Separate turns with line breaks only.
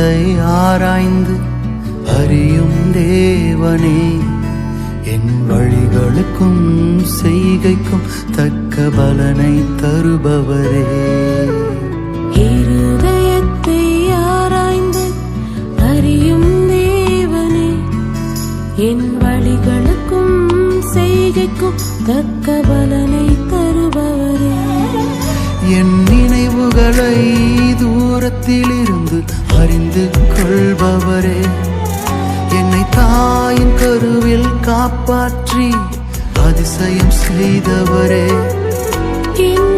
இருதயத்தை ஆராய்ந்து அறியும் தேவனே, என் வழிகளுக்கும் செய்கைக்கும் தக்க பலனை தருபவரே.
இருதயத்தை ஆராய்ந்து அறியும் தேவனே, என் வழிகளுக்கும் செய்கைக்கும் தக்க பலனை தருபவரே.
என் நினைவுகளை தூரத்திலிருந்து அறிந்து கொள்பவரே, என்னை தாயின் கருவில் காப்பாற்றி அதிசயம் செய்தவரே.
என்